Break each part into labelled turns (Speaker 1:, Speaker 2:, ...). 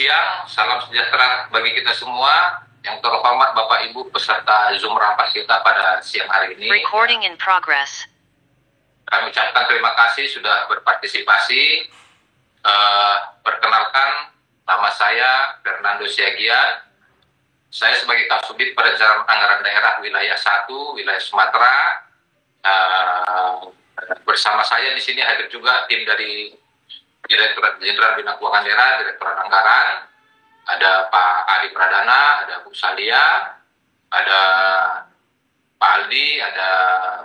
Speaker 1: siang, salam sejahtera bagi kita semua. Yang terhormat Bapak Ibu peserta Zoom rapat kita pada siang hari ini.
Speaker 2: Recording in progress.
Speaker 1: Kami ucapkan terima kasih sudah berpartisipasi. Perkenalkan, nama saya Fernando Siagian. Saya sebagai Kasubdit Perencanaan Anggaran Daerah Wilayah 1, Wilayah Sumatera. Bersama saya di sini hadir juga tim dari Direktorat Jenderal Bina Keuangan Daerah, Direktorat Anggaran, ada Pak Adi Pradana, ada Bu Salia, ada Pak Aldi, ada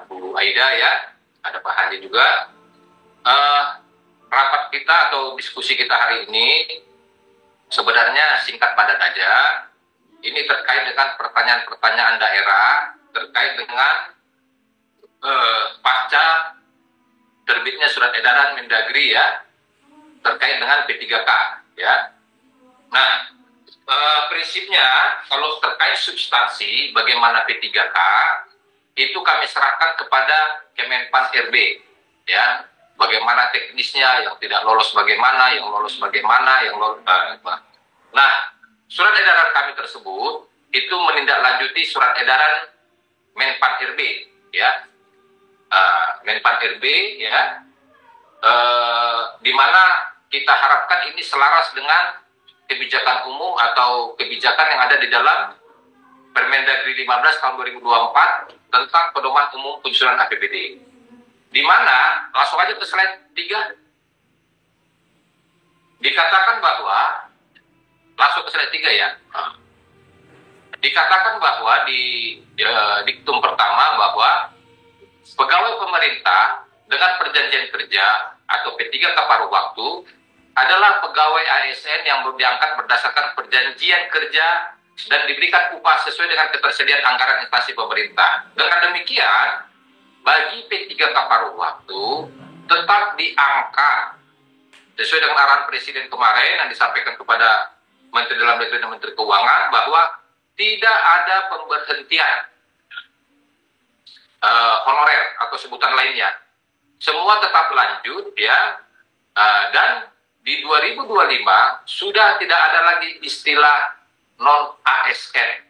Speaker 1: Bu Aida ya, ada Pak Hadi juga. Rapat kita atau diskusi kita hari ini sebenarnya singkat padat aja. Ini terkait dengan pertanyaan-pertanyaan daerah, terkait dengan pasca terbitnya surat edaran Mendagri ya, terkait dengan P3K ya. Nah, prinsipnya kalau terkait substansi bagaimana P3K itu kami serahkan kepada Kemenpan RB ya. Bagaimana teknisnya, yang tidak lolos bagaimana, yang lolos bagaimana, yang lolos Nah, surat edaran kami tersebut itu menindaklanjuti surat edaran Menpan RB ya. Menpan RB ya. Di mana kita harapkan ini selaras dengan kebijakan umum atau kebijakan yang ada di dalam Permendagri 15 tahun 2024 tentang pedoman umum penyusunan APBD. Di mana langsung aja ke slide 3 dikatakan bahwa langsung ke slide 3 ya. Dikatakan bahwa di diktum pertama bahwa pegawai pemerintah dengan perjanjian kerja atau P3K paruh waktu adalah pegawai ASN yang diangkat berdasarkan perjanjian kerja dan diberikan upah sesuai dengan ketersediaan anggaran instansi pemerintah. Dengan demikian, bagi P3K paruh waktu tetap diangkat sesuai dengan arahan Presiden kemarin yang disampaikan kepada Menteri Dalam Negeri dan Menteri Keuangan bahwa tidak ada pemberhentian honorer atau sebutan lainnya. Semua tetap lanjut ya, dan di 2025 sudah tidak ada lagi istilah non ASN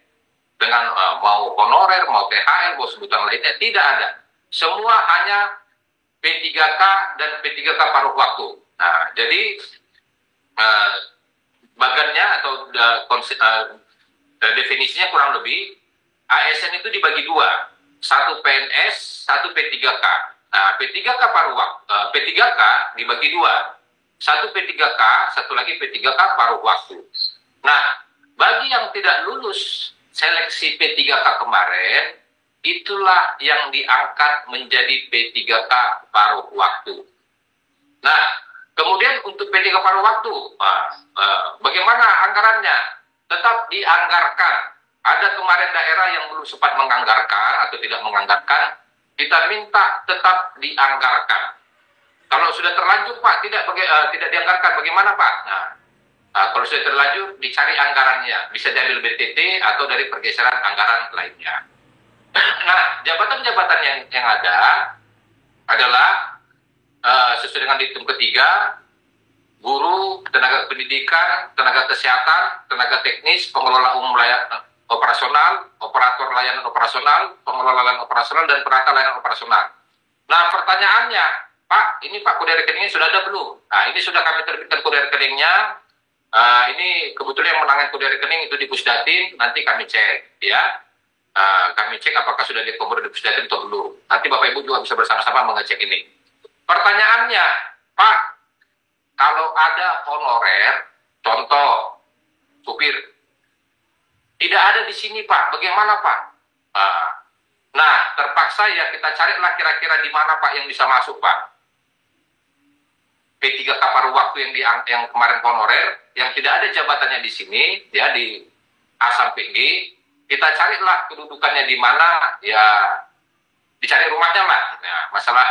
Speaker 1: dengan mau honorer, mau THR, mau sebutan lainnya, tidak ada. Semua hanya P3K dan P3K paruh waktu. Nah, jadi bagannya atau definisinya kurang lebih ASN itu dibagi dua, satu PNS, satu P3K. Nah, P3K paruh waktu, P3K dibagi dua, satu P3K, satu lagi P3K paruh waktu. Nah, bagi yang tidak lulus seleksi P3K kemarin, itulah yang diangkat menjadi P3K paruh waktu. Nah, kemudian untuk P3K paruh waktu, bagaimana anggarannya? Tetap dianggarkan. Ada kemarin daerah yang belum sempat menganggarkan atau tidak menganggarkan, kita minta tetap dianggarkan. Kalau sudah terlanjur Pak, tidak dianggarkan, bagaimana Pak? Nah, kalau sudah terlanjur, dicari anggarannya. Bisa diambil BTT atau dari pergeseran anggaran lainnya. Nah, jabatan-jabatan yang ada adalah sesuai dengan diktum ketiga, guru, tenaga pendidikan, tenaga kesehatan, tenaga teknis, pengelola umum operasional, operator layanan operasional, pengelola layanan operasional, dan penata layanan operasional. Nah, pertanyaannya, Pak, ini Pak kode rekeningnya sudah ada belum? Nah, ini sudah kami terbitkan kode rekeningnya. Ini kebetulan yang menangani kode rekening itu di Pusdatin, nanti kami cek ya. Kami cek apakah sudah diakomodir di Pusdatin atau belum. Nanti Bapak Ibu juga bisa bersama-sama mengecek ini. Pertanyaannya, Pak, kalau ada honorer, contoh supir, tidak ada di sini Pak, bagaimana Pak? Nah, terpaksa ya kita carilah kira-kira di mana Pak yang bisa masuk Pak. P3K paruh waktu yang kemarin honorer, yang tidak ada jabatannya di sini, ya di A sampai G, kita carilah kedudukannya di mana, ya dicari rumahnya lah. Nah, masalah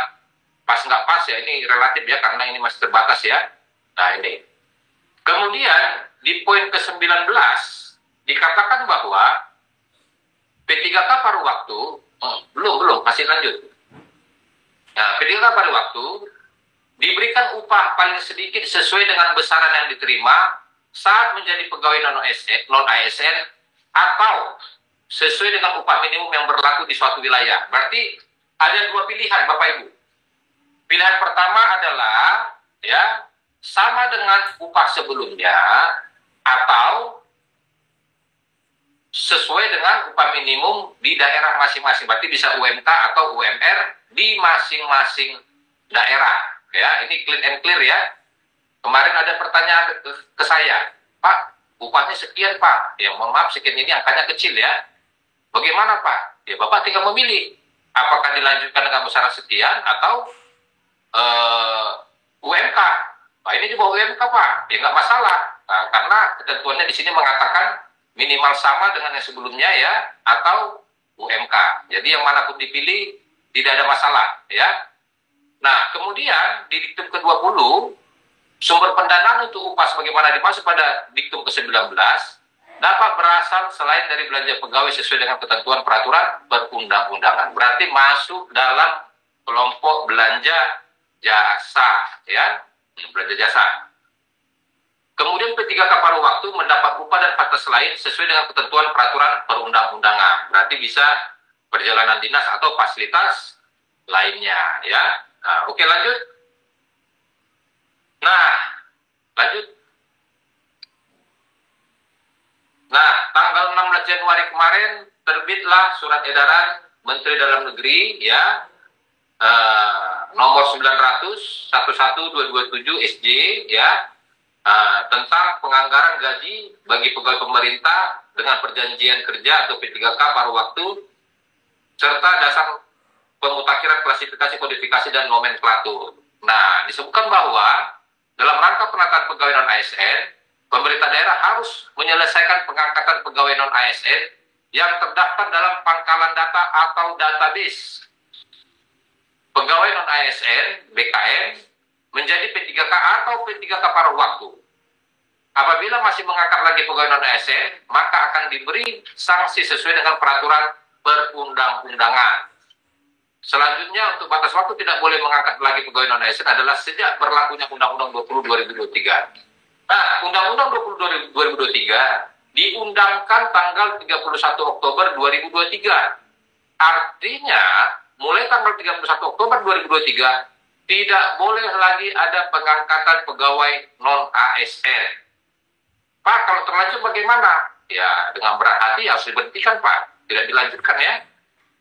Speaker 1: pas nggak pas ya ini relatif ya, karena ini masih terbatas ya. Nah ini. Kemudian di poin ke-19 dikatakan bahwa P3K paruh waktu, belum, masih lanjut. Nah, P3K paruh waktu diberikan upah paling sedikit sesuai dengan besaran yang diterima saat menjadi pegawai non-ASN atau sesuai dengan upah minimum yang berlaku di suatu wilayah. Berarti ada dua pilihan Bapak Ibu. Pilihan pertama adalah ya sama dengan upah sebelumnya atau sesuai dengan upah minimum di daerah masing-masing. Berarti bisa UMK atau UMR di masing-masing daerah. Ya, ini clean and clear ya. Kemarin ada pertanyaan ke saya, Pak, upahnya sekian Pak. Ya mohon maaf sekian ini angkanya kecil ya. Bagaimana Pak? Ya Bapak tinggal memilih. Apakah dilanjutkan dengan besaran sekian atau UMK? Nah ini juga UMK Pak. Ya nggak masalah. Nah, karena ketentuannya di sini mengatakan minimal sama dengan yang sebelumnya ya, atau UMK. Jadi yang manapun dipilih tidak ada masalah ya. Nah kemudian di diktum ke-20 sumber pendanaan untuk upah sebagaimana dimaksud pada diktum ke-19 dapat berasal selain dari belanja pegawai sesuai dengan ketentuan peraturan perundang-undangan. Berarti masuk dalam kelompok belanja jasa ya, belanja jasa. Kemudian P3K paruh waktu mendapat upah dan batas lain sesuai dengan ketentuan peraturan perundang-undangan. Berarti bisa perjalanan dinas atau fasilitas lainnya ya. Nah, oke lanjut. Nah, lanjut. Nah, tanggal 16 Januari kemarin terbitlah surat edaran Menteri Dalam Negeri ya nomor 900 11227 SJ ya tentang penganggaran gaji bagi pegawai pemerintah dengan perjanjian kerja atau P3K paruh waktu serta dasar pemutakhiran klasifikasi, kodifikasi dan nomenklatur. Nah, disebutkan bahwa dalam rangka penataan pegawai non-ASN, pemerintah daerah harus menyelesaikan pengangkatan pegawai non-ASN yang terdaftar dalam pangkalan data atau database. Pegawai non-ASN, BKN, menjadi P3K atau P3K paruh waktu. Apabila masih mengangkat lagi pegawai non-ASN, maka akan diberi sanksi sesuai dengan peraturan perundang-undangan. Selanjutnya, untuk batas waktu tidak boleh mengangkat lagi pegawai non-ASN adalah sejak berlakunya Undang-Undang 20 2023. Nah, Undang-Undang 20 2023 diundangkan tanggal 31 Oktober 2023. Artinya, mulai tanggal 31 Oktober 2023, tidak boleh lagi ada pengangkatan pegawai non-ASN. Pak, kalau terlanjur bagaimana? Ya, dengan berat hati harus diberhentikan, Pak. Tidak dilanjutkan ya.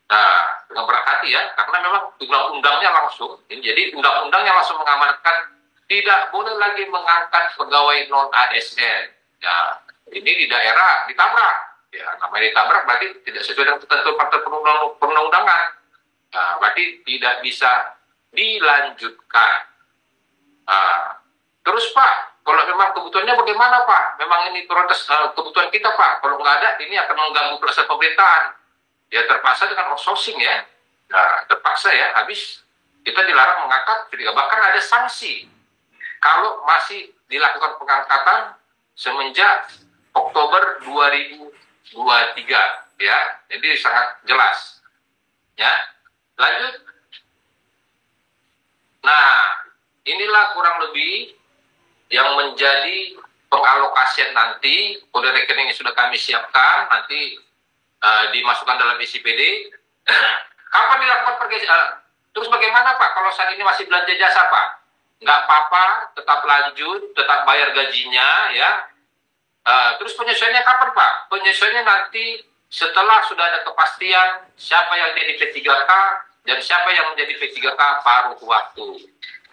Speaker 1: Nah, dengan berat hati ya, karena memang undang-undangnya langsung, jadi undang-undangnya langsung mengamanatkan tidak boleh lagi mengangkat pegawai non-ASN. Ya, ini di daerah ditabrak. Ya, namanya ditabrak berarti tidak sesuai dengan ketentuan perundang-undangan. Nah, berarti tidak bisa dilanjutkan. Nah, terus Pak, kalau memang kebutuhannya bagaimana Pak? Memang ini prioritas kebutuhan kita Pak. Kalau nggak ada, ini akan mengganggu pelaksanaan pemerintahan. Ya terpaksa dengan outsourcing ya. Nah, terpaksa ya, habis kita dilarang mengangkat, bahkan ada sanksi kalau masih dilakukan pengangkatan semenjak Oktober 2023 ya. Jadi sangat jelas. Ya. Lanjut. Nah, inilah kurang lebih yang menjadi pengalokasian nanti. Kode rekening yang sudah kami siapkan nanti dimasukkan dalam ICPD. Kapan dilakukan pergeseran? Terus bagaimana Pak kalau saat ini masih belanja jasa Pak? Nggak apa-apa, tetap lanjut, tetap bayar gajinya ya. Terus penyesuaiannya kapan Pak? Penyesuaiannya nanti setelah sudah ada kepastian siapa yang jadi P3K dan siapa yang menjadi P3K paruh waktu.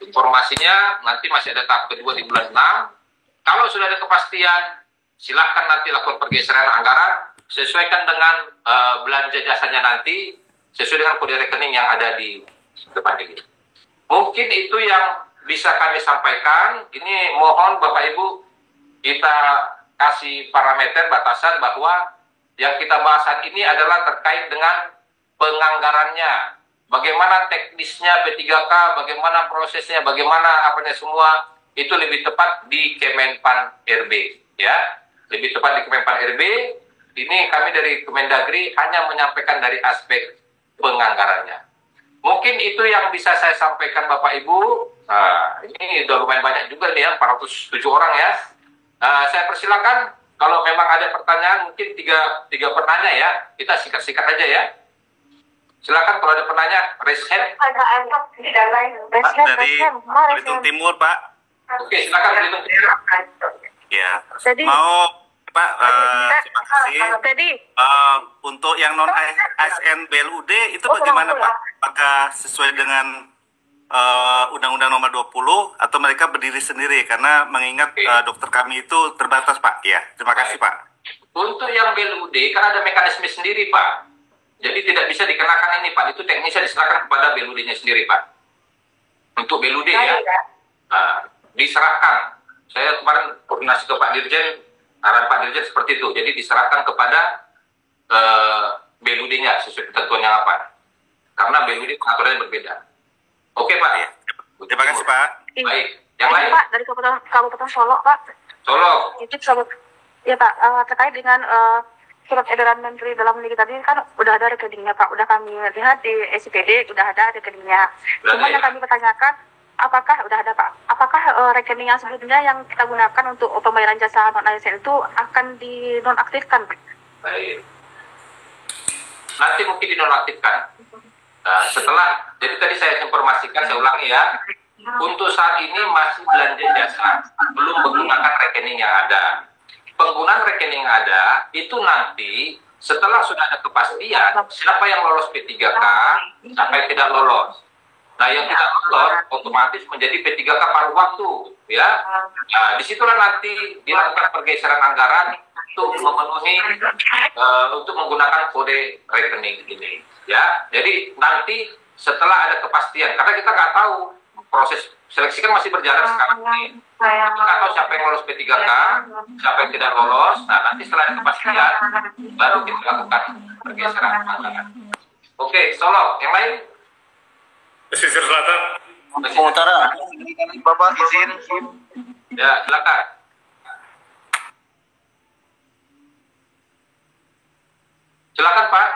Speaker 1: Informasinya nanti masih ada tahap kedua di bulan 6. Kalau sudah ada kepastian, silakan nanti lakukan pergeseran anggaran, sesuaikan dengan belanja jasanya nanti, sesuai dengan kode rekening yang ada di depan ini. Mungkin itu yang bisa kami sampaikan. Ini mohon Bapak Ibu kita kasih parameter batasan bahwa yang kita bahas saat ini adalah terkait dengan penganggarannya. Bagaimana teknisnya P3K, bagaimana prosesnya, bagaimana apanya semua, itu lebih tepat di Kemenpan RB. Ya, lebih tepat di Kemenpan RB. Ini kami dari Kemendagri hanya menyampaikan dari aspek penganggarannya. Mungkin itu yang bisa saya sampaikan Bapak Ibu. Nah, ini udah lumayan banyak juga nih ya, 407 orang ya. Saya persilakan kalau memang ada pertanyaan, mungkin tiga penanya ya, kita sikat-sikat aja ya. Silakan kalau ada pertanyaan, raise hand.
Speaker 2: Pak, dari Belitung Timur, Pak.
Speaker 1: Oke, silakan Belitung Timur.
Speaker 2: Ya,
Speaker 3: Jadi,
Speaker 2: mau Pak, terima kasih.
Speaker 3: Tadi,
Speaker 2: Untuk yang non ASN BLUD itu bagaimana Pak? Apakah sesuai dengan Undang-Undang Nomor 20 atau mereka berdiri sendiri? Karena mengingat dokter kami itu terbatas Pak. Ya, terima kasih Pak.
Speaker 1: Untuk yang BLUD kan ada mekanisme sendiri Pak. Jadi tidak bisa dikenakan ini Pak. Itu teknisnya diserahkan kepada BLUD-nya sendiri Pak. Untuk BLUD ya, diserahkan. Saya kemarin koordinasi ke Pak Dirjen, arahan Pak Dirjen seperti itu. Jadi diserahkan kepada BLUD-nya sesuai ketentuan yang apa. Karena BLUD pengaturannya berbeda. Oke Pak.
Speaker 2: Ya. Terima kasih Pak.
Speaker 1: Baik. Yang lain?
Speaker 3: Pak, dari Kabupaten Solo, Pak.
Speaker 1: Solo.
Speaker 3: Itu ya Pak, terkait dengan surat edaran Menteri Dalam Negeri tadi kan udah ada rekeningnya Pak. Udah kami lihat di SIPD, udah ada rekeningnya. Cuma yang kami pertanyakan, apakah udah ada Pak? Apakah rekening yang sebelumnya yang kita gunakan untuk pembayaran jasa non ASN itu akan dinonaktifkan?
Speaker 1: Baik. Nanti mungkin dinonaktifkan. Setelah, jadi tadi saya informasikan, saya ulangi ya. Untuk saat ini masih belanja jasa, belum menggunakan rekening yang ada. Penggunaan rekening yang ada itu nanti setelah sudah ada kepastian siapa yang lolos P3K, siapa yang tidak lolos. Nah, yang tidak lolos otomatis menjadi P3K paruh waktu, ya. Nah, disitulah nanti dilakukan pergeseran anggaran untuk memenuhi untuk menggunakan kode rekening ini, ya. Jadi nanti setelah ada kepastian, karena kita nggak tahu proses seleksi kan masih berjalan sekarang ini. Kita nggak tahu siapa yang lolos P3K, siapa yang tidak lolos. Nah, nanti setelah ada kepastian baru kita lakukan pergeseran anggaran. Oke, Solo, yang lain?
Speaker 2: Pesisir Selatan.
Speaker 4: Lampung Utara. Bapak izin.
Speaker 1: Ya, silakan. Silakan Pak.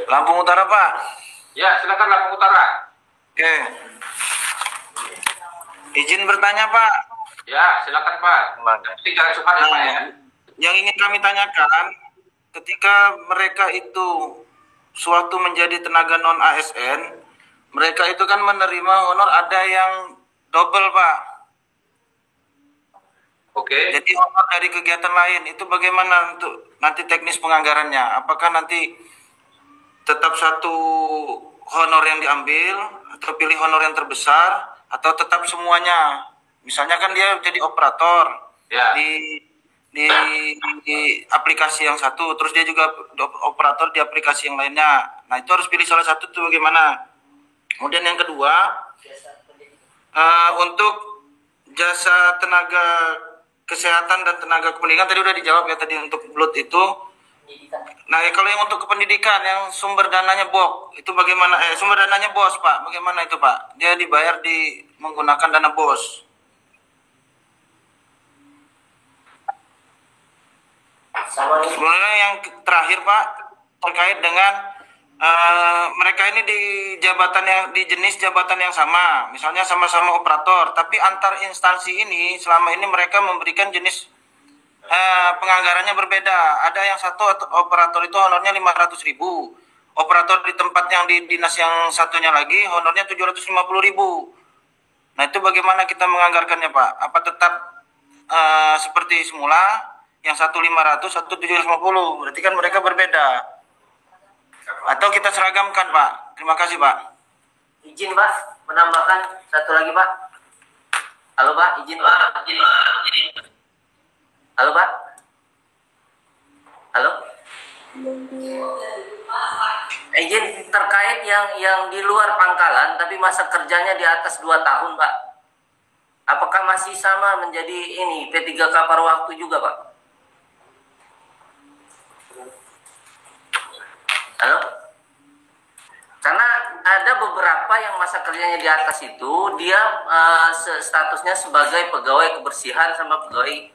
Speaker 4: Lampung Utara Pak.
Speaker 1: Ya, silakan Lampung Utara.
Speaker 4: Oke. Izin bertanya Pak.
Speaker 1: Ya, silakan Pak. Tinggal cepat ya Pak ya.
Speaker 4: Yang ingin kami tanyakan, ketika mereka itu suatu menjadi tenaga non ASN, mereka itu kan menerima honor ada yang double Pak.
Speaker 1: Oke.
Speaker 4: Jadi honor dari kegiatan lain itu bagaimana untuk nanti teknis penganggarannya? Apakah nanti tetap satu honor yang diambil atau pilih honor yang terbesar atau tetap semuanya? Misalnya kan dia jadi operator
Speaker 1: Ya.
Speaker 4: di aplikasi yang satu, terus dia juga operator di aplikasi yang lainnya. Nah, itu harus pilih salah satu tuh bagaimana. Kemudian yang kedua, untuk jasa tenaga kesehatan dan tenaga kependidikan tadi udah dijawab ya tadi untuk blood itu. Nah, kalau yang untuk kependidikan yang sumber dananya BOK itu bagaimana? Sumber dananya BOS Pak, bagaimana itu Pak? Dia dibayar menggunakan dana BOS. Sebenarnya yang terakhir Pak terkait dengan mereka ini di jenis jabatan yang sama, misalnya sama-sama operator, tapi antar instansi ini selama ini mereka memberikan jenis penganggarannya berbeda. Ada yang satu operator itu honornya 500.000, operator di tempat yang di dinas yang satunya lagi honornya 750.000. Nah, itu bagaimana kita menganggarkannya Pak? Apa tetap seperti semula? Yang satu 500, satu 750, berarti kan mereka berbeda. Atau kita seragamkan Pak. Terima kasih Pak.
Speaker 5: Izin Pak, menambahkan satu lagi Pak. Halo Pak, izin Pak. Halo Pak. Halo. Izin terkait yang di luar pangkalan tapi masa kerjanya di atas 2 tahun Pak. Apakah masih sama menjadi ini P3K paruh waktu juga Pak? Halo? Karena ada beberapa yang masa kerjanya di atas itu dia statusnya sebagai pegawai kebersihan sama pegawai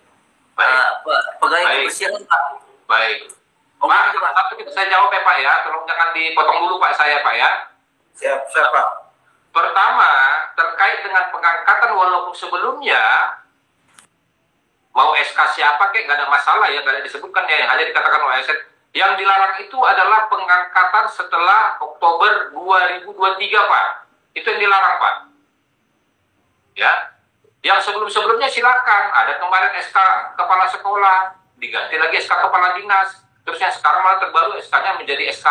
Speaker 5: kebersihan Pak.
Speaker 1: Baik.
Speaker 5: Oh,
Speaker 1: Pak,
Speaker 5: Pak.
Speaker 1: saya jawab ya Pak ya, tolong jangan dipotong dulu Pak saya Pak ya.
Speaker 4: Siap Pak.
Speaker 1: Pertama, terkait dengan pengangkatan walaupun sebelumnya mau SK siapa kek nggak ada masalah ya, nggak ada disebutkan ya, yang hanya dikatakan oleh ASN. Yang dilarang itu adalah pengangkatan setelah Oktober 2023, Pak. Itu yang dilarang, Pak. Ya, yang sebelum-sebelumnya silakan. Ada kemarin SK kepala sekolah, diganti lagi SK kepala dinas. Terus yang sekarang malah terbaru SK-nya menjadi SK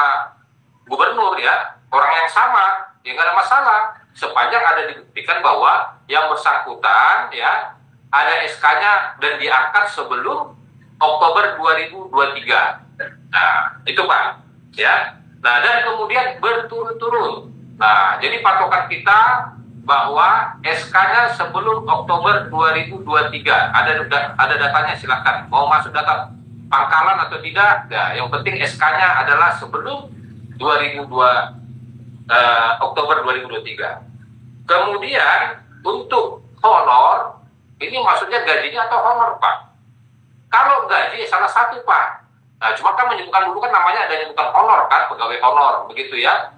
Speaker 1: gubernur ya. Orang yang sama, ya nggak ada masalah. Sepanjang ada dibuktikan bahwa yang bersangkutan ya ada SK-nya dan diangkat sebelum Oktober 2023. Nah, itu Pak. Ya. Nah, dan kemudian berturut-turut. Nah, jadi patokan kita bahwa SK-nya sebelum Oktober 2023. Ada datanya silakan. Mau masuk data pangkalan atau tidak? Ya, yang penting SK-nya adalah sebelum Oktober 2023. Kemudian untuk honor, ini maksudnya gajinya atau honor, Pak? Kalau gaji salah satu, Pak. Nah, cuma kan menyebutkan dulu kan namanya ada menyebutkan honor kan, pegawai honor, begitu ya.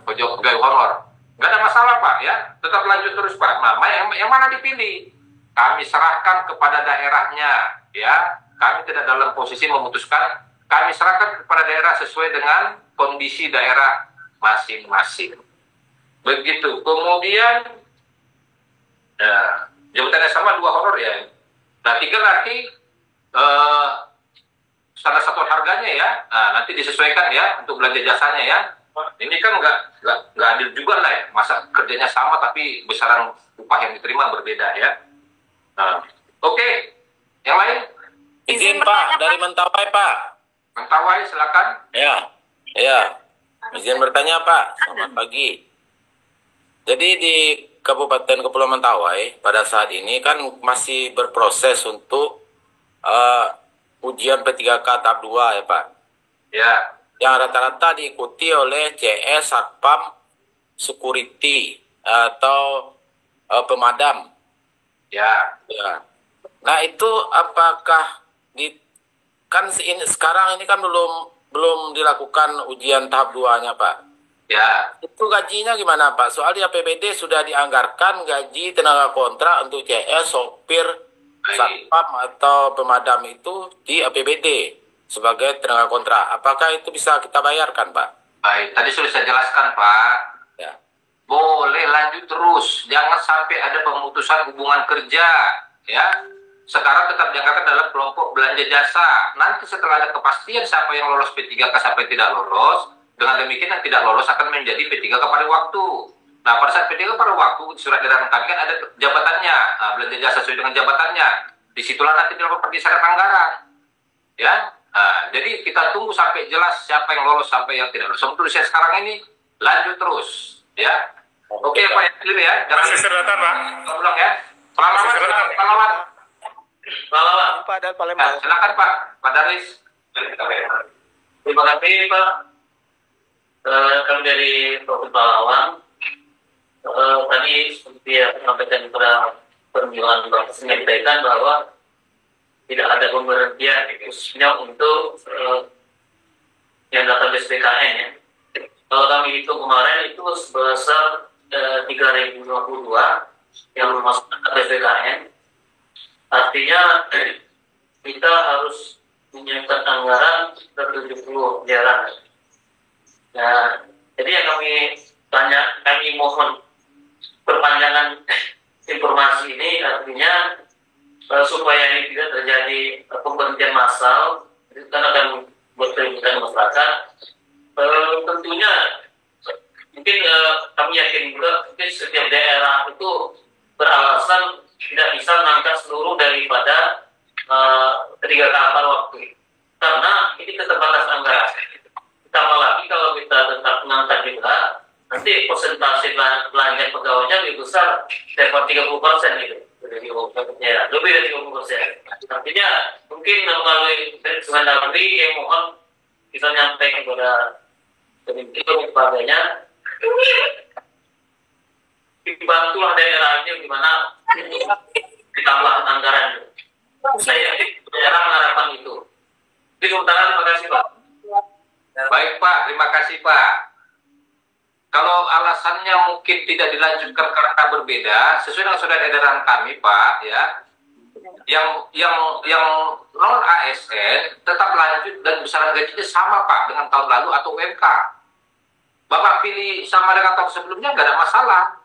Speaker 1: Pegawai honor. Nggak ada masalah, Pak, ya. Tetap lanjut terus, Pak. Nah, yang mana dipilih? Kami serahkan kepada daerahnya, ya. Kami tidak dalam posisi memutuskan. Kami serahkan kepada daerah sesuai dengan kondisi daerah masing-masing. Begitu. Kemudian, jabatannya sama 2 honor ya. Nah, 3 nanti standar satuan harganya ya. Nah, nanti disesuaikan ya untuk belanja jasanya ya. Ini kan nggak adil juga lah ya. Masa kerjanya sama tapi besaran upah yang diterima berbeda ya. Nah, oke. Yang lain?
Speaker 5: Izin Pak, dari Mentawai Pak.
Speaker 1: Mentawai silakan.
Speaker 5: Ya. Izin bertanya Pak. Selamat pagi. Jadi di Kabupaten Kepulauan Mentawai pada saat ini kan masih berproses untuk ujian P3K tahap 2 ya Pak.
Speaker 1: Ya.
Speaker 5: Yang rata-rata diikuti oleh CS, Satpam, Security atau pemadam.
Speaker 1: Ya.
Speaker 5: Nah itu apakah kan sekarang ini kan belum dilakukan ujian tahap 2-nya Pak.
Speaker 1: Ya.
Speaker 5: Itu gajinya gimana Pak? Soal di APBD sudah dianggarkan gaji tenaga kontrak untuk CS, sopir, satpam atau pemadam itu di APBD sebagai tenaga kontrak. Apakah itu bisa kita bayarkan Pak?
Speaker 1: Baik, tadi sudah saya jelaskan Pak.
Speaker 5: Ya.
Speaker 1: Boleh lanjut terus, jangan sampai ada pemutusan hubungan kerja, ya. Sekarang tetap dianggarkan dalam kelompok belanja jasa. Nanti setelah ada kepastian siapa yang lolos P3K, siapa yang tidak lolos, dengan demikian yang tidak lolos akan menjadi P3K pada waktu. Nah, pada saat P3K pada waktu, surat edaran kami kan ada jabatannya, belanja jasa sesuai dengan jabatannya. Disitulah nanti dilakukan pergeseran anggaran, ya. Nah, jadi kita tunggu sampai jelas siapa yang lolos, sampai yang tidak lolos. Sementara sekarang ini lanjut terus, ya. Oke, Pak, ya.
Speaker 2: Masih serdatan, Pak.
Speaker 1: Ulang ya. Pahlawan.
Speaker 5: Pak dan Palembang.
Speaker 1: Nah, silakan Pak Darlis.
Speaker 6: Terima kasih Pak. Kami dari Provinsi Pahlawan. Tadi seperti yang sampaikan kepada perjuangan Bapak menyampaikan bahwa tidak ada pemberhentian khususnya untuk yang database BKN ya. Kalau kami hitung kemarin itu sebesar 3.052 yang masuk database BKN. Artinya kita harus menyiapkan anggaran sekitar 70 miliaran. Nah, jadi yang kami mohon perpanjangan informasi ini artinya supaya ini tidak terjadi pemberhentian massal, itu kan akan buat keributan masyarakat. Tentunya mungkin kami yakin juga mungkin setiap daerah itu beralasan tidak bisa mengangkat seluruh daripada 3 kapal waktu, karena ini keterbatasan anggaran. Ditambah lagi kalau kita tetap mengangkat juga, nanti persentase belanja pegawainya lebih besar daripada 30% gitu. Lebih dari 30%. Artinya mungkin melalui Kemendagri yang mohon kita nyampaikan kepada pemimpin sebagainya, dibantulah daerahnya gimana ditambahan anggaran. Saya daerah mengharapkan itu. Jadi sementara terima kasih Pak.
Speaker 1: Baik Pak, terima kasih Pak. kalau alasannya mungkin tidak dilanjutkan karena berbeda, sesuai dengan surat edaran kami, Pak, ya, yang non ASN tetap lanjut dan besaran gajinya sama, Pak, dengan tahun lalu atau UMK. Bapak pilih sama dengan tahun sebelumnya nggak ada masalah.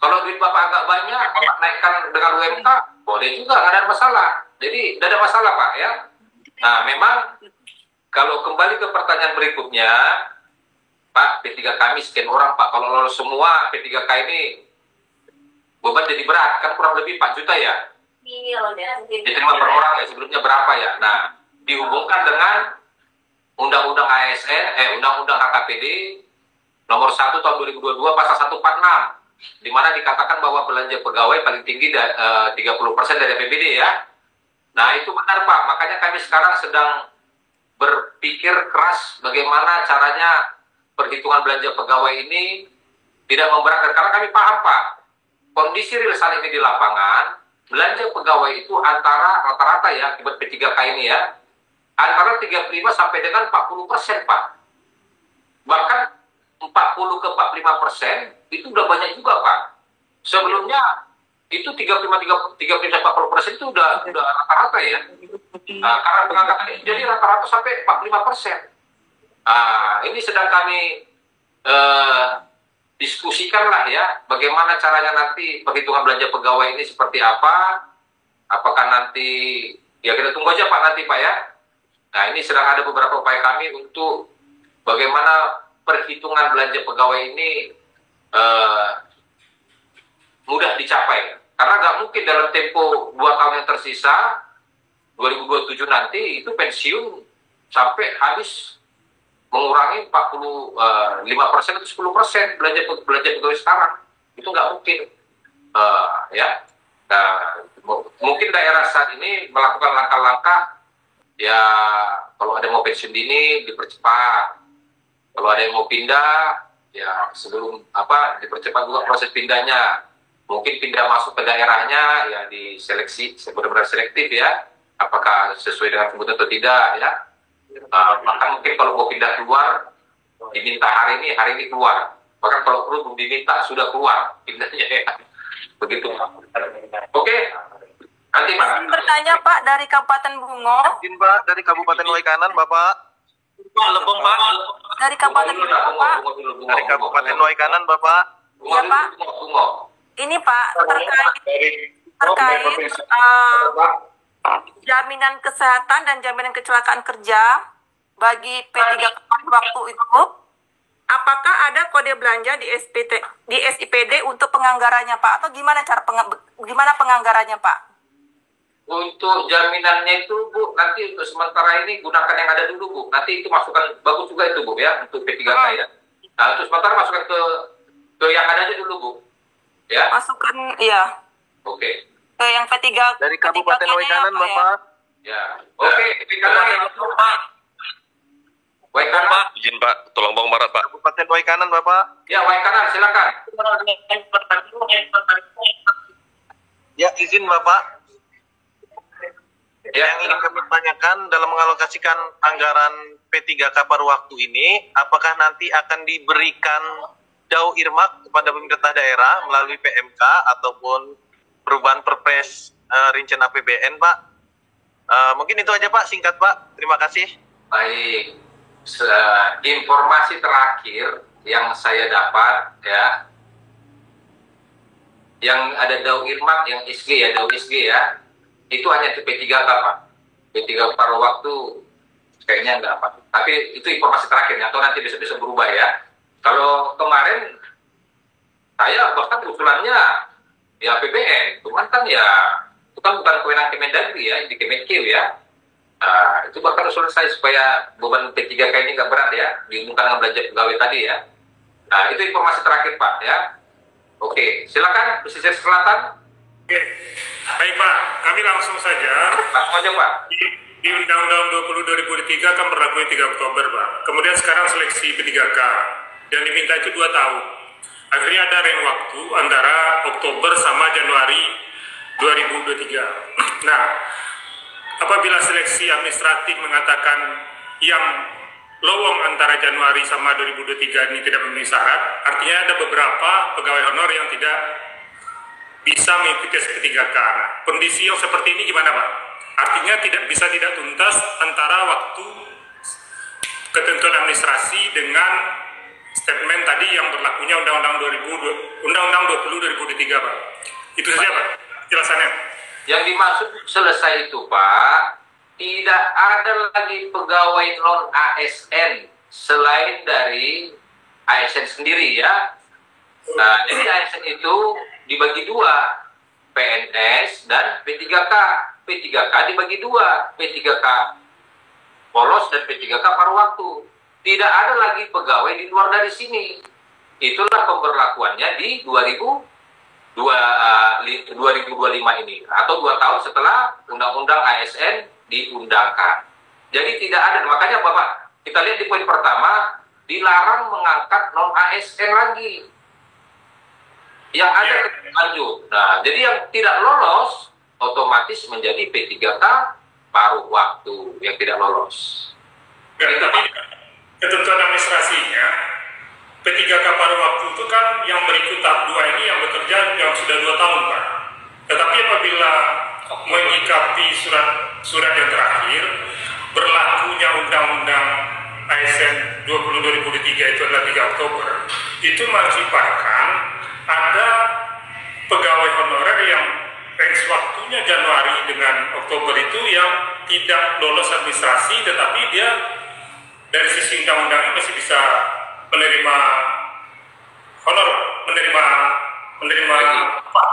Speaker 1: Kalau duit Bapak agak banyak, Bapak naikkan dengan UMK, boleh juga, nggak ada masalah. Jadi nggak ada masalah, Pak, ya. Nah, memang kalau kembali ke pertanyaan berikutnya, Pak, P3K kami sekian orang, Pak. Kalau lolos semua P3K ini beban jadi berat, kan kurang lebih 4 juta ya. Diterima per orang ya, sebelumnya berapa ya. Nah, dihubungkan dengan Undang-Undang ASN, Undang-Undang HKPD nomor 1 tahun 2022 pasal 146, di mana dikatakan bahwa belanja pegawai paling tinggi 30% dari APBD ya. Nah, itu benar, Pak. Makanya kami sekarang sedang berpikir keras bagaimana caranya perhitungan belanja pegawai ini tidak memberatkan, karena kami paham, Pak, kondisi real saat ini di lapangan, belanja pegawai itu antara rata-rata ya, akibat P3K ini ya, antara 35 sampai dengan 40%, Pak. Bahkan 40 ke 45% itu udah banyak juga, Pak. Sebelumnya itu 35-40% itu udah rata-rata ya. Nah, karena pengangkatan itu jadi rata-rata sampai 45%. Ini sedang kami diskusikan lah ya, bagaimana caranya nanti perhitungan belanja pegawai ini seperti apa. Apakah nanti, ya kita tunggu aja, Pak, nanti, Pak, ya. Nah, ini sedang ada beberapa upaya kami untuk bagaimana perhitungan belanja pegawai ini mudah dicapai. Karena nggak mungkin dalam tempo 2 tahun yang tersisa, 2027 nanti, itu pensiun sampai habis mengurangi 45% atau 10% belanja pegawai sekarang. Itu nggak mungkin. Ya. Nah, mungkin daerah saat ini melakukan langkah-langkah, ya kalau ada yang mau pensiun dini, dipercepat. Kalau ada yang mau pindah, ya sebelum dipercepat juga proses pindahnya. Mungkin pindah masuk ke daerahnya, ya diseleksi, benar-benar selektif ya. Apakah sesuai dengan kebutuhan atau tidak ya. Bahkan mungkin kalau mau pindah keluar, diminta hari ini keluar. Bahkan kalau perlu diminta sudah keluar pindahnya ya. Begitu. Oke. Nanti Pak.
Speaker 7: Bertanya Pak dari Kabupaten Bungo.
Speaker 8: Izin Pak dari Kabupaten Waikanan Bapak.
Speaker 6: Lebong, Pak.
Speaker 7: Dari Kabupaten Bungo Pak.
Speaker 8: Dari Kabupaten Waikanan Bapak.
Speaker 7: Iya Pak. Ini Pak terkait jaminan kesehatan dan jaminan kecelakaan kerja bagi P3K waktu itu, apakah ada kode belanja di SIPD untuk penganggarannya Pak, atau gimana gimana penganggarannya Pak?
Speaker 1: Untuk jaminannya itu Bu, nanti untuk sementara ini gunakan yang ada dulu Bu. Nanti itu masukkan, bagus juga itu Bu ya, untuk P3K ya. Nah, untuk sementara masukkan ke yang ada aja dulu Bu. Ya.
Speaker 7: Masukkan, iya.
Speaker 1: Oke.
Speaker 7: Ke yang P3
Speaker 8: dari Kabupaten Waikanan Bapak.
Speaker 1: Ya. Oke, Waikanan Pak. Waikanan Pak.
Speaker 9: Izin Pak, tolong Bang Barat Pak.
Speaker 8: Kabupaten Waikanan Bapak.
Speaker 1: Ya, Waikanan silakan.
Speaker 8: Ya, izin Bapak.
Speaker 1: Ya.
Speaker 8: Yang ingin kami tanyakan dalam mengalokasikan anggaran P3K paruh waktu ini, apakah nanti akan diberikan dau irmak kepada pemerintah daerah melalui PMK ataupun perubahan Perpres rincian APBN, Pak? Mungkin itu aja Pak, singkat Pak. Terima kasih.
Speaker 1: Baik. Informasi terakhir yang saya dapat ya, yang ada dau irmak, yang SG ya, dau SG ya, itu hanya P3K Pak. P3K paruh waktu kayaknya enggak Pak. Tapi itu informasi terakhirnya, atau nanti bisa berubah ya. Kalau kemarin saya bahkan usulannya ya APBN, cuman kan ya itu kan bukan kewenangan Kemendagri ya, di Kemenkeu ya. Nah, itu bahkan usulan saya supaya beban P3K ini nggak berat ya, dihubungkan dengan belanja pegawai tadi ya. Nah, itu informasi terakhir Pak ya. Oke, silakan pesisir selatan.
Speaker 10: Oke, baik Pak, kami langsung saja.
Speaker 1: Langsung aja Pak.
Speaker 10: Di Undang-Undang 20 kan berlaku 3 Oktober Pak. Kemudian sekarang seleksi P3K. Dan diminta itu 2 tahun. Akhirnya ada rentang waktu antara Oktober sama Januari 2023. Nah, apabila seleksi administratif mengatakan yang lowong antara Januari sama 2023 ini tidak memenuhi syarat, artinya ada beberapa pegawai honor yang tidak bisa mengikuti SP3K. Nah, kondisi yang seperti ini gimana Pak? Artinya tidak tuntas antara waktu ketentuan administrasi dengan statement tadi yang berlakunya Undang-Undang 20 Pak. Itu saja Pak, jelasannya.
Speaker 1: Yang dimaksud selesai itu Pak, tidak ada lagi pegawai non ASN selain dari ASN sendiri ya. Nah, jadi ASN itu dibagi dua, PNS dan P3K. P3K dibagi dua, P3K polos dan P3K paruh waktu. Tidak ada lagi pegawai di luar dari sini. Itulah pemberlakuannya di 2025 ini, atau 2 tahun setelah Undang-Undang ASN diundangkan. Jadi tidak ada, makanya Bapak, kita lihat di poin pertama, dilarang mengangkat non-ASN lagi. Yang ada lanjut. Nah, jadi yang tidak lolos otomatis menjadi P3K paruh waktu yang tidak lolos.
Speaker 10: Ya, tapi ketentuan administrasinya P3K paruh waktu itu kan yang berikut tahap 2 ini yang bekerja yang sudah 2 tahun Pak. Tetapi apabila menyikapi surat yang terakhir berlakunya Undang-Undang ASN 2023 itu adalah 3 Oktober, itu mengakibatkan ada pegawai honorer yang range waktunya Januari dengan Oktober itu yang tidak lolos administrasi, tetapi dia dari sisi undang-undangnya masih bisa menerima honor, menerima apa?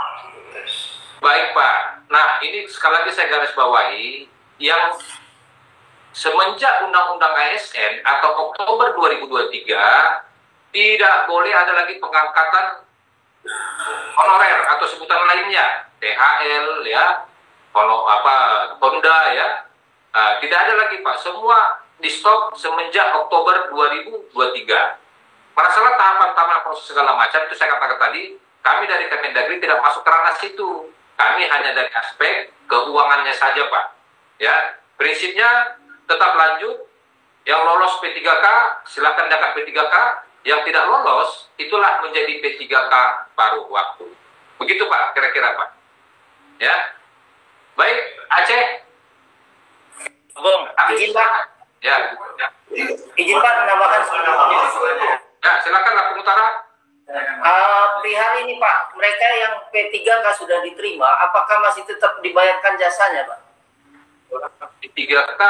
Speaker 1: Baik Pak. Nah, ini sekali lagi saya garis bawahi, yang semenjak Undang-Undang ASN atau Oktober 2023 tidak boleh ada lagi pengangkatan honorer atau sebutan lainnya, THL ya, kalau Honda ya, tidak ada lagi Pak. Semua di stop semenjak Oktober 2023. Masalah tahapan proses segala macam itu saya katakan tadi, kami dari Kemendagri tidak masuk ke ranah situ. Kami hanya dari aspek keuangannya saja Pak. Ya, prinsipnya tetap lanjut. Yang lolos P3K silakan dapat P3K. Yang tidak lolos itulah menjadi P3K paruh waktu. Begitu Pak, kira-kira Pak. Ya, baik Aceh.
Speaker 4: Bung, izin Pak.
Speaker 1: Ya.
Speaker 4: Izin Pak menambahkan
Speaker 1: Ya, silakan Lampung Utara.
Speaker 4: Perihal ini Pak, mereka yang P3K sudah diterima, apakah masih tetap dibayarkan jasanya Pak?
Speaker 1: P3K.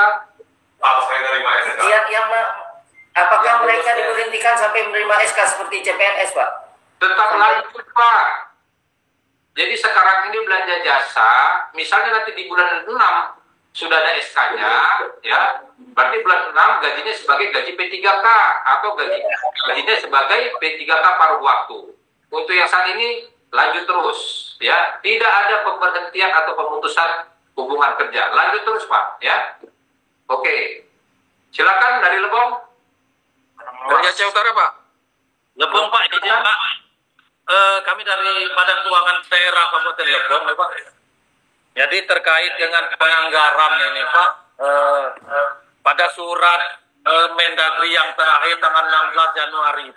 Speaker 4: Apakah mereka diberhentikan sampai menerima SK seperti CPNS Pak?
Speaker 1: Tetap lanjut Pak. Jadi sekarang ini belanja jasa, misalnya nanti di bulan 6 sudah ada SK-nya, ya, berarti bulan 6 gajinya sebagai gaji P3K atau gajinya sebagai P3K paruh waktu. Untuk yang saat ini lanjut terus, ya, tidak ada pemberhentian atau pemutusan hubungan kerja, lanjut terus Pak, ya. Oke, silakan dari Lebong.
Speaker 5: Dari Aceh Utara Pak.
Speaker 2: Lebong Pak, izin Pak. Kami dari Badan Keuangan Daerah Kabupaten Lebong, Pak. Jadi terkait dengan penganggaran ini Pak, pada surat Mendagri yang terakhir tanggal 16 Januari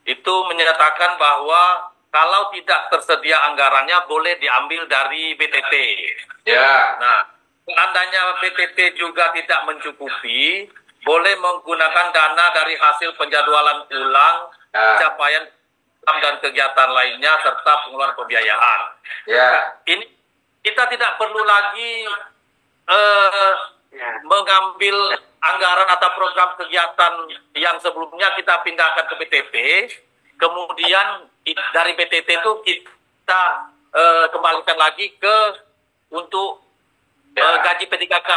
Speaker 2: itu menyatakan bahwa kalau tidak tersedia anggarannya boleh diambil dari BTT.
Speaker 1: Ya.
Speaker 2: Nah, seandainya BTT juga tidak mencukupi, boleh menggunakan dana dari hasil penjadwalan ulang, capaian dan kegiatan lainnya serta pengeluaran pembiayaan.
Speaker 1: Ya.
Speaker 2: Ini kita tidak perlu lagi mengambil anggaran atau program kegiatan yang sebelumnya kita pindahkan ke BTP, kemudian dari BTT itu kita kembalikan lagi ke untuk gaji P3K.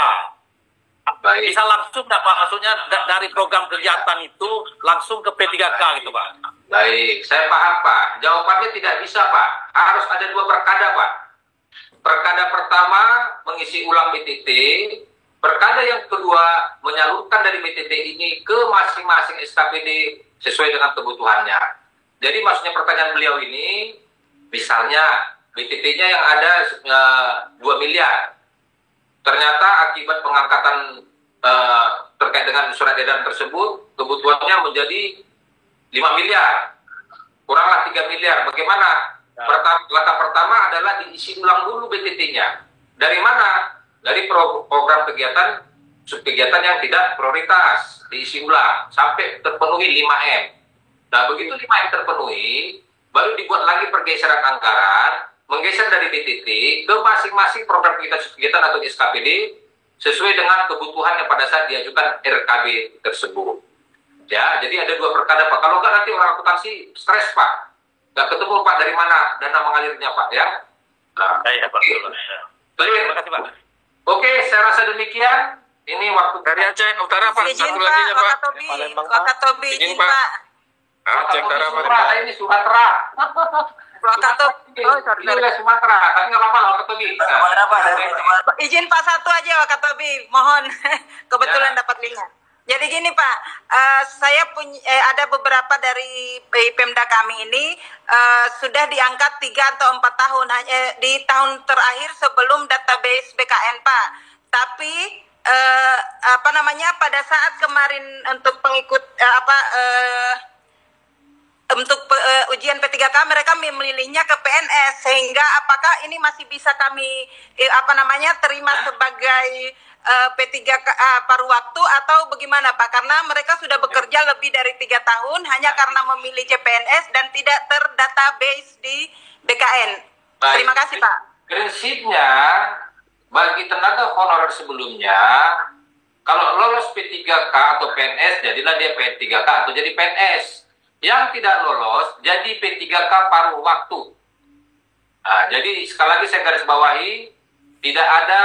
Speaker 1: Baik.
Speaker 2: Bisa langsung Pak, maksudnya dari program kegiatan itu langsung ke P3K gitu Pak.
Speaker 1: Baik, saya paham Pak. Jawabannya tidak bisa Pak. Harus ada 2 perkada Pak. Perkada pertama mengisi ulang BTT. Perkada yang kedua menyalurkan dari BTT ini ke masing-masing SKPD sesuai dengan kebutuhannya. Jadi maksudnya pertanyaan beliau ini, misalnya BTT-nya yang ada 2 miliar. Ternyata akibat pengangkatan terkait dengan surat edaran tersebut, kebutuhannya menjadi 5 miliar. Kuranglah 3 miliar. Bagaimana? Langkah pertama adalah diisi ulang dulu BTT-nya. Dari mana? Dari program kegiatan, subkegiatan yang tidak prioritas. Diisi ulang sampai terpenuhi 5M. Nah, begitu 5M terpenuhi, baru dibuat lagi pergeseran anggaran, menggeser dari BTT ke masing-masing program kegiatan atau SKPD sesuai dengan kebutuhan yang pada saat diajukan RKB tersebut. Ya, jadi ada 2 perkara Pak. Kalau nggak nanti orang akuntansi stres Pak. Nggak ketemu Pak dari mana dana mengalirnya Pak ya. Nah,
Speaker 6: Iya Pak.
Speaker 1: terima kasih Pak. Oke, saya rasa demikian. Ini waktu
Speaker 6: Dari Aceh Utara Pak.
Speaker 7: Izin
Speaker 6: Satu
Speaker 7: Pak,
Speaker 6: lagi ya Pak.
Speaker 7: Wakatobi,
Speaker 6: Izin,
Speaker 7: izin
Speaker 6: Pak.
Speaker 7: Pak.
Speaker 6: Aceh Utara Pak.
Speaker 1: Sumatera, ini Sumatera.
Speaker 7: Wakatobi,
Speaker 1: Ini wilayah Sumatera, tapi nggak apa-apa lah Wakatobi.
Speaker 7: izin Pak satu aja Wakatobi, mohon. Kebetulan
Speaker 1: Ya.
Speaker 7: dapat linknya. Jadi gini Pak, saya punya ada beberapa dari Pemda kami ini sudah diangkat 3 atau 4 tahun di tahun terakhir sebelum database BKN Pak. Tapi pada saat kemarin untuk pengikut ujian P3K mereka memilihnya ke PNS, sehingga apakah ini masih bisa kami terima sebagai P3K paruh waktu atau bagaimana Pak? Karena mereka sudah bekerja lebih dari 3 tahun hanya karena memilih CPNS dan tidak terdatabase di BKN.
Speaker 1: Baik.
Speaker 7: Terima kasih Pak.
Speaker 1: Prinsipnya bagi tenaga honorer sebelumnya, kalau lolos P3K atau PNS, jadilah dia P3K atau jadi PNS. Yang tidak lolos jadi P3K paruh waktu. Nah, jadi sekali lagi saya garis bawahi, tidak ada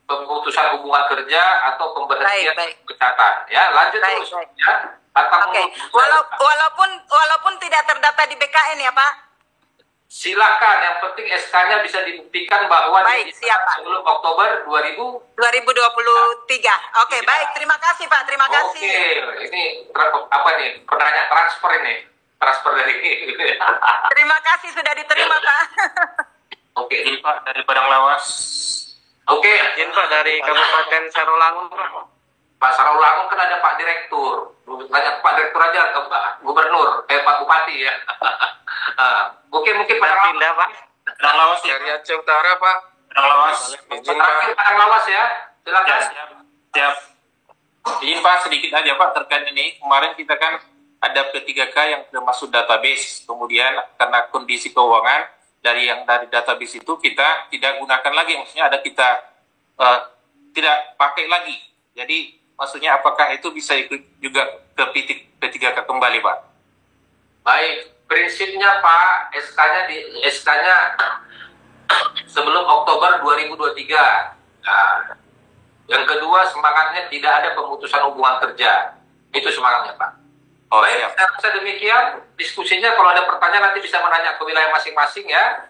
Speaker 1: pemutusan hubungan kerja atau pemberhentian pemecatan. Ya, lanjut terus. Ya.
Speaker 7: Oke. Walaupun tidak terdata di BKN ya Pak.
Speaker 1: Silakan, yang penting SK-nya bisa dibuktikan bahwa sebelum Oktober
Speaker 7: 2023. Oke, baik. Terima kasih Pak. Terima kasih.
Speaker 1: Oke, ini apa nih? Penanya transfer ini. Transfer dari
Speaker 7: Terima kasih sudah diterima Pak.
Speaker 1: Oke.
Speaker 6: Pak dari Padang Lawas.
Speaker 1: Oke.
Speaker 6: Izin Pak dari Kabupaten Sarolangun Pak.
Speaker 1: Pak Sarolangun kan ada Pak Direktur. Tanya Pak Direktur aja ke Pak Gubernur, Pak Bupati ya. Mungkin Padang
Speaker 6: Pindah Pak. Padang Lawas dari Aceh Utara Pak. Padang Lawas. Izin Pak.
Speaker 1: Padang Lawas ya. Silakan.
Speaker 6: Siap. Izin Pak sedikit aja Pak terkait ini. Kemarin kita kan ada P3K yang sudah masuk database. Kemudian karena kondisi keuangan dari database itu kita tidak gunakan lagi. Maksudnya kita tidak pakai lagi. Jadi maksudnya apakah itu bisa ikut juga ke P3K kembali Pak?
Speaker 1: Baik, prinsipnya Pak, SK-nya sebelum Oktober 2023. Nah, yang kedua semangatnya tidak ada pemutusan hubungan kerja. Itu semangatnya Pak. Baik, saya rasa demikian diskusinya. Kalau ada pertanyaan nanti bisa menanya ke wilayah masing-masing ya.